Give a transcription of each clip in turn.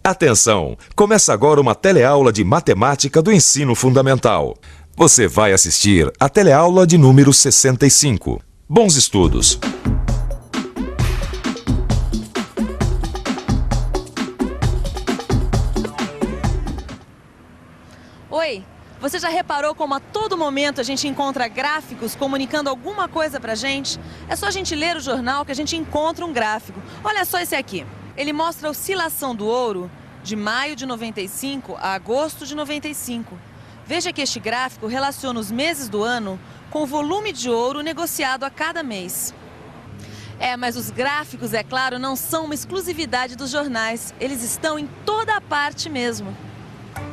Atenção! Começa agora uma teleaula de matemática do ensino fundamental. Você vai assistir a teleaula de número 65. Bons estudos! Oi, você já reparou como a todo momento a gente encontra gráficos comunicando alguma coisa pra gente? É só a gente ler o jornal que a gente encontra um gráfico. Olha só esse aqui. Ele mostra a oscilação do ouro de maio de 95 a agosto de 95. Veja que este gráfico relaciona os meses do ano com o volume de ouro negociado a cada mês. Mas os gráficos, é claro, não são uma exclusividade dos jornais. Eles estão em toda a parte mesmo.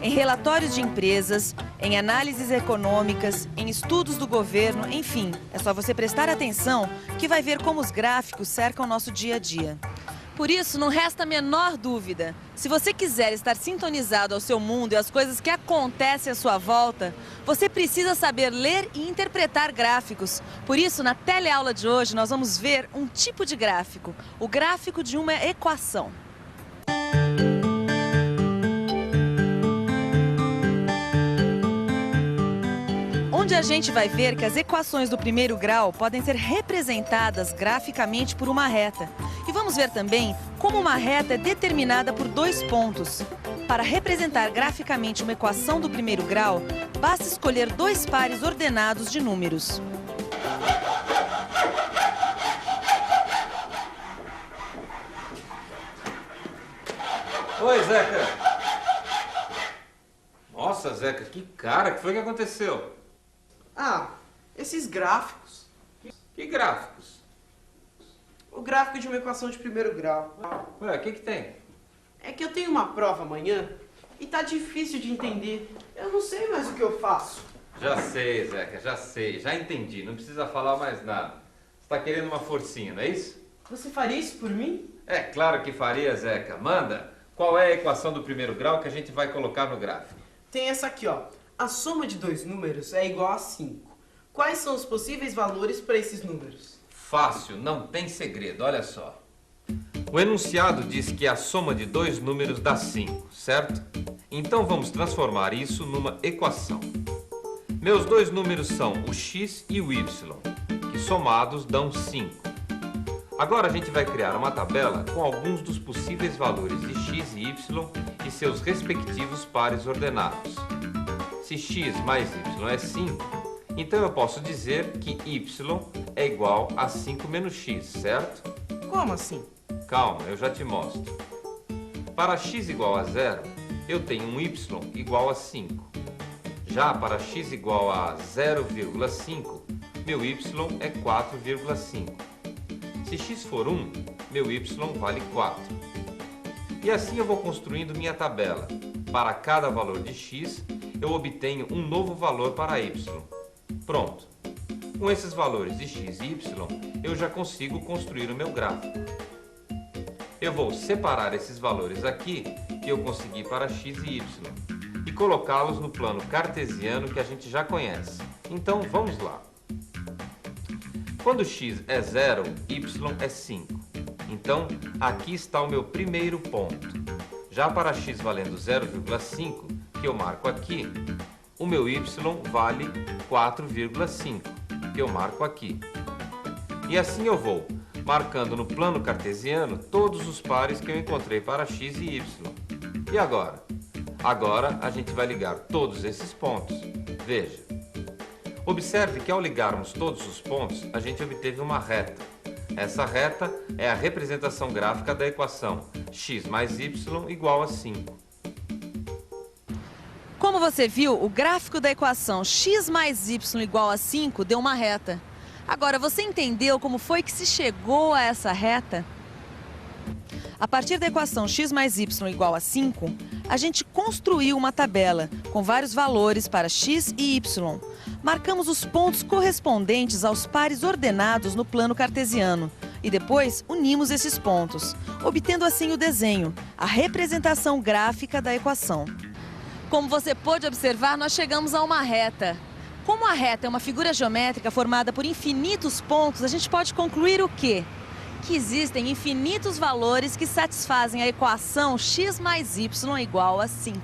Em relatórios de empresas, em análises econômicas, em estudos do governo, enfim, é só você prestar atenção que vai ver como os gráficos cercam o nosso dia a dia. Por isso, não resta a menor dúvida. Se você quiser estar sintonizado ao seu mundo e às coisas que acontecem à sua volta, você precisa saber ler e interpretar gráficos. Por isso, na teleaula de hoje, nós vamos ver um tipo de gráfico, o gráfico de uma equação. Onde a gente vai ver que as equações do primeiro grau podem ser representadas graficamente por uma reta. E vamos ver também como uma reta é determinada por dois pontos. Para representar graficamente uma equação do primeiro grau, basta escolher dois pares ordenados de números. Oi, Zeca. Nossa, Zeca, que cara, que foi que aconteceu? Esses gráficos. Que gráficos? O gráfico de uma equação de primeiro grau. Ué, o que tem? É que eu tenho uma prova amanhã e tá difícil de entender. Eu não sei mais o que eu faço. Já sei, Zeca, já sei. Já entendi, não precisa falar mais nada. Você tá querendo uma forcinha, não é isso? Você faria isso por mim? É claro que faria, Zeca. Manda, qual é a equação do primeiro grau que a gente vai colocar no gráfico? Tem essa aqui, ó. A soma de dois números é igual a 5. Quais são os possíveis valores para esses números? Fácil, não tem segredo, olha só. O enunciado diz que a soma de dois números dá 5, certo? Então vamos transformar isso numa equação. Meus dois números são o x e o y, que somados dão 5. Agora a gente vai criar uma tabela com alguns dos possíveis valores de x e y e seus respectivos pares ordenados. Se x mais y é 5, então eu posso dizer que y é igual a 5 menos x, certo? Como assim? Calma, eu já te mostro. Para x igual a 0, eu tenho um y igual a 5. Já para x igual a 0,5, meu y é 4,5. Se x for 1, meu y vale 4. E assim eu vou construindo minha tabela. Para cada valor de x, eu obtenho um novo valor para y. Pronto. Com esses valores de x e y, eu já consigo construir o meu gráfico. Eu vou separar esses valores aqui, que eu consegui para x e y, e colocá-los no plano cartesiano que a gente já conhece. Então, vamos lá. Quando x é 0, y é 5. Então, aqui está o meu primeiro ponto. Já para x valendo 0,5, que eu marco aqui, o meu y vale 4,5, que eu marco aqui. E assim eu vou marcando no plano cartesiano todos os pares que eu encontrei para x e y. E agora? Agora a gente vai ligar todos esses pontos. Veja. Observe que ao ligarmos todos os pontos, a gente obteve uma reta. Essa reta é a representação gráfica da equação x mais y igual a 5. Como você viu, o gráfico da equação x mais y igual a 5 deu uma reta. Agora, você entendeu como foi que se chegou a essa reta? A partir da equação x mais y igual a 5, a gente construiu uma tabela com vários valores para x e y. Marcamos os pontos correspondentes aos pares ordenados no plano cartesiano e depois unimos esses pontos, obtendo assim o desenho, a representação gráfica da equação. Como você pôde observar, nós chegamos a uma reta. Como a reta é uma figura geométrica formada por infinitos pontos, a gente pode concluir o quê? que existem infinitos valores que satisfazem a equação x mais y igual a 5.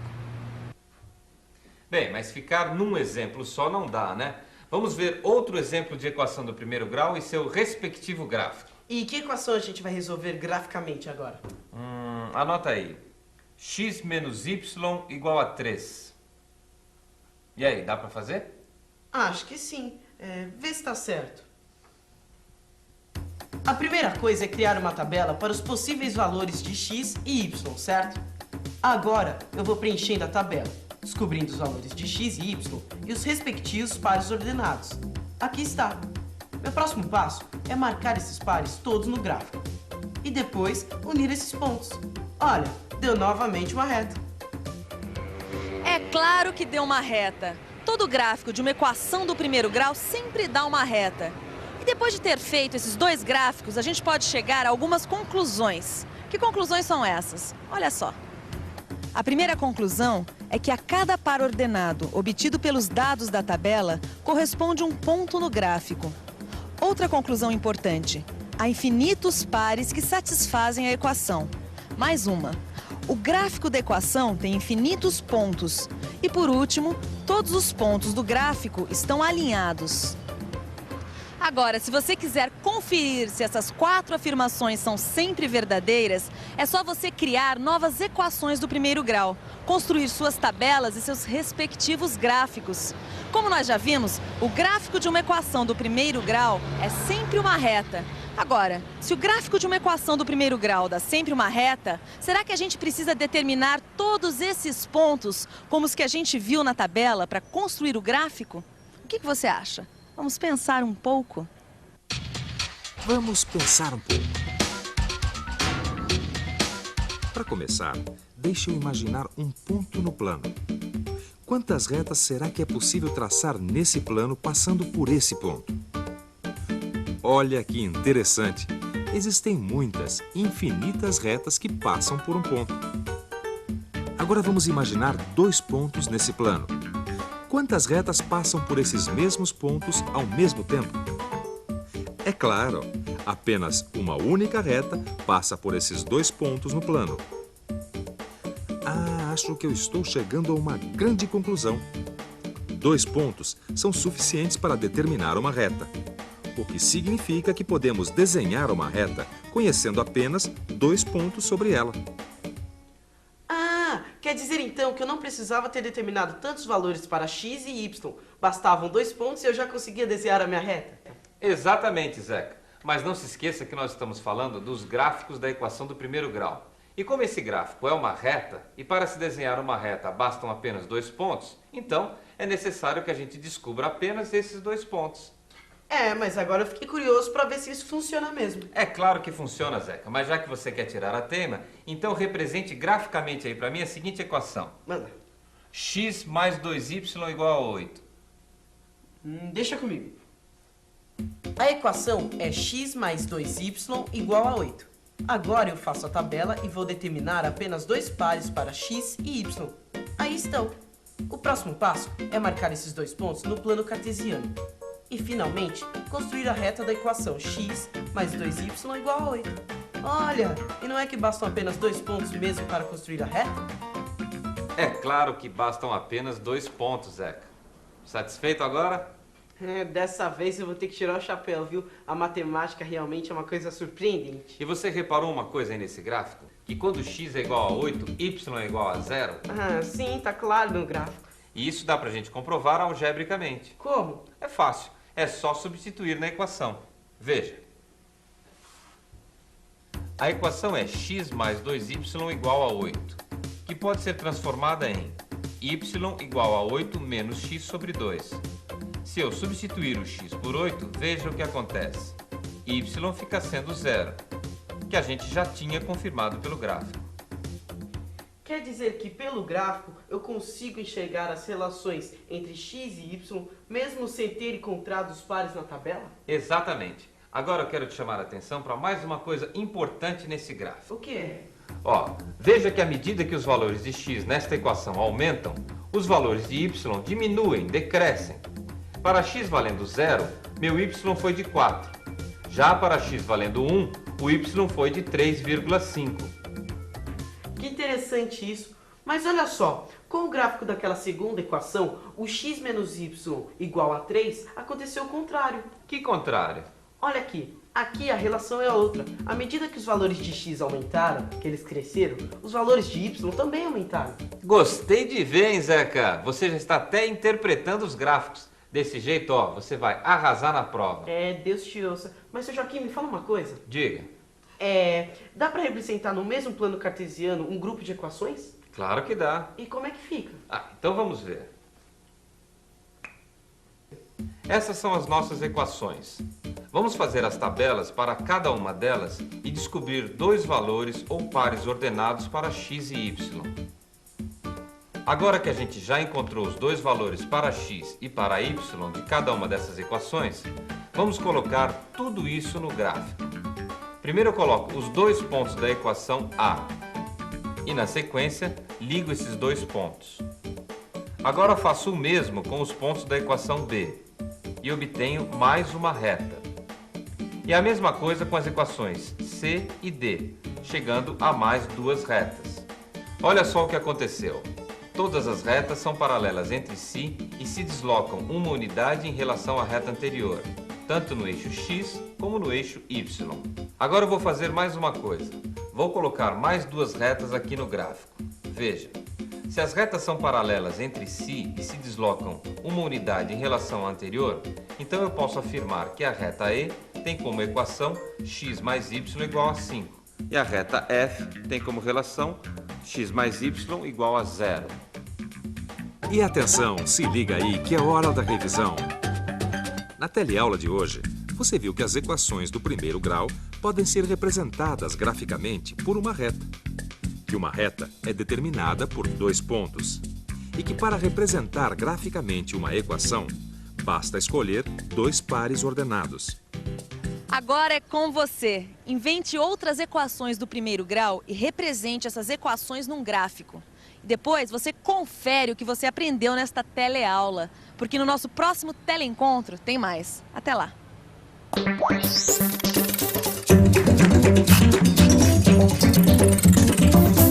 Bem, mas ficar num exemplo só não dá, né? Vamos ver outro exemplo de equação do primeiro grau e seu respectivo gráfico. E que equação a gente vai resolver graficamente agora? Anota aí. X menos y igual a 3. E aí, dá para fazer? Acho que sim. Vê se está certo. A primeira coisa é criar uma tabela para os possíveis valores de x e y, certo? Agora eu vou preenchendo a tabela, descobrindo os valores de x e y e os respectivos pares ordenados. Aqui está. Meu próximo passo é marcar esses pares todos no gráfico. E depois unir esses pontos. Olha, deu novamente uma reta. É claro que deu uma reta. Todo gráfico de uma equação do primeiro grau sempre dá uma reta. E depois de ter feito esses dois gráficos, a gente pode chegar a algumas conclusões. Que conclusões são essas? Olha só. A primeira conclusão é que a cada par ordenado obtido pelos dados da tabela corresponde um ponto no gráfico. Outra conclusão importante: há infinitos pares que satisfazem a equação. Mais uma: o gráfico da equação tem infinitos pontos. E por último, todos os pontos do gráfico estão alinhados. Agora, se você quiser conferir se essas 4 afirmações são sempre verdadeiras, é só você criar novas equações do primeiro grau, construir suas tabelas e seus respectivos gráficos. Como nós já vimos, o gráfico de uma equação do primeiro grau é sempre uma reta. Agora, se o gráfico de uma equação do primeiro grau dá sempre uma reta, será que a gente precisa determinar todos esses pontos, como os que a gente viu na tabela, para construir o gráfico? O que você acha? Vamos pensar um pouco? Vamos pensar um pouco. Para começar, deixe eu imaginar um ponto no plano. Quantas retas será que é possível traçar nesse plano passando por esse ponto? Olha que interessante! Existem muitas, infinitas retas que passam por um ponto. Agora vamos imaginar 2 pontos nesse plano. Quantas retas passam por esses mesmos pontos ao mesmo tempo? É claro, apenas uma única reta passa por esses 2 pontos no plano. Acho que eu estou chegando a uma grande conclusão. 2 pontos são suficientes para determinar uma reta, o que significa que podemos desenhar uma reta conhecendo apenas 2 pontos sobre ela. Quer dizer então que eu não precisava ter determinado tantos valores para x e y. Bastavam 2 pontos e eu já conseguia desenhar a minha reta? Exatamente, Zeca. Mas não se esqueça que nós estamos falando dos gráficos da equação do primeiro grau. E como esse gráfico é uma reta, e para se desenhar uma reta bastam apenas 2 pontos, então é necessário que a gente descubra apenas esses 2 pontos. Mas agora eu fiquei curioso para ver se isso funciona mesmo. É claro que funciona, Zeca, mas já que você quer tirar a teima, então represente graficamente aí para mim a seguinte equação. Manda. X mais 2y igual a 8. Deixa comigo. A equação é x mais 2y igual a 8. Agora eu faço a tabela e vou determinar apenas 2 pares para x e y. Aí estão. O próximo passo é marcar esses 2 pontos no plano cartesiano. E, finalmente, construir a reta da equação x mais 2y igual a 8. Olha, e não é que bastam apenas 2 pontos mesmo para construir a reta? É claro que bastam apenas 2 pontos, Zeca. Satisfeito agora? Dessa vez eu vou ter que tirar o chapéu, viu? A matemática realmente é uma coisa surpreendente. E você reparou uma coisa aí nesse gráfico? Que quando x é igual a 8, y é igual a 0? Sim, tá claro no gráfico. E isso dá pra gente comprovar algebricamente. Como? É fácil. É só substituir na equação. Veja. A equação é x mais 2y igual a 8, que pode ser transformada em y igual a 8 menos x sobre 2. Se eu substituir o x por 8, veja o que acontece. Y fica sendo 0, que a gente já tinha confirmado pelo gráfico. Quer dizer que pelo gráfico eu consigo enxergar as relações entre x e y, mesmo sem ter encontrado os pares na tabela? Exatamente. Agora eu quero te chamar a atenção para mais uma coisa importante nesse gráfico. O que é? Veja que à medida que os valores de x nesta equação aumentam, os valores de y diminuem, decrescem. Para x valendo 0, meu y foi de 4. Já para x valendo 1, o y foi de 3,5. Que interessante isso. Mas olha só, com o gráfico daquela segunda equação, o x menos y igual a 3, aconteceu o contrário. Que contrário? Olha aqui, aqui a relação é outra. À medida que os valores de x aumentaram, que eles cresceram, os valores de y também aumentaram. Gostei de ver, hein, Zeca? Você já está até interpretando os gráficos. Desse jeito, ó, você vai arrasar na prova. É, Deus te ouça. Mas, seu Joaquim, me fala uma coisa. Diga. Dá para representar no mesmo plano cartesiano um grupo de equações? Claro que dá. E como é que fica? Então vamos ver. Essas são as nossas equações. Vamos fazer as tabelas para cada uma delas e descobrir dois valores ou pares ordenados para x e y. Agora que a gente já encontrou os dois valores para x e para y de cada uma dessas equações, vamos colocar tudo isso no gráfico. Primeiro eu coloco os dois pontos da equação A e, na sequência, ligo esses dois pontos. Agora faço o mesmo com os pontos da equação B e obtenho mais uma reta. E a mesma coisa com as equações C e D, chegando a mais duas retas. Olha só o que aconteceu. Todas as retas são paralelas entre si e se deslocam uma unidade em relação à reta anterior, tanto no eixo x como no eixo y. Agora eu vou fazer mais uma coisa. Vou colocar mais duas retas aqui no gráfico. Veja, se as retas são paralelas entre si e se deslocam uma unidade em relação à anterior, então eu posso afirmar que a reta E tem como equação x mais y igual a 5. E a reta F tem como relação x mais y igual a 0. E atenção, se liga aí que é hora da revisão. Na teleaula de hoje, você viu que as equações do primeiro grau podem ser representadas graficamente por uma reta. Que uma reta é determinada por dois pontos. E que para representar graficamente uma equação, basta escolher dois pares ordenados. Agora é com você. Invente outras equações do primeiro grau e represente essas equações num gráfico. E depois você confere o que você aprendeu nesta teleaula, porque no nosso próximo teleencontro tem mais. Até lá! Thank you.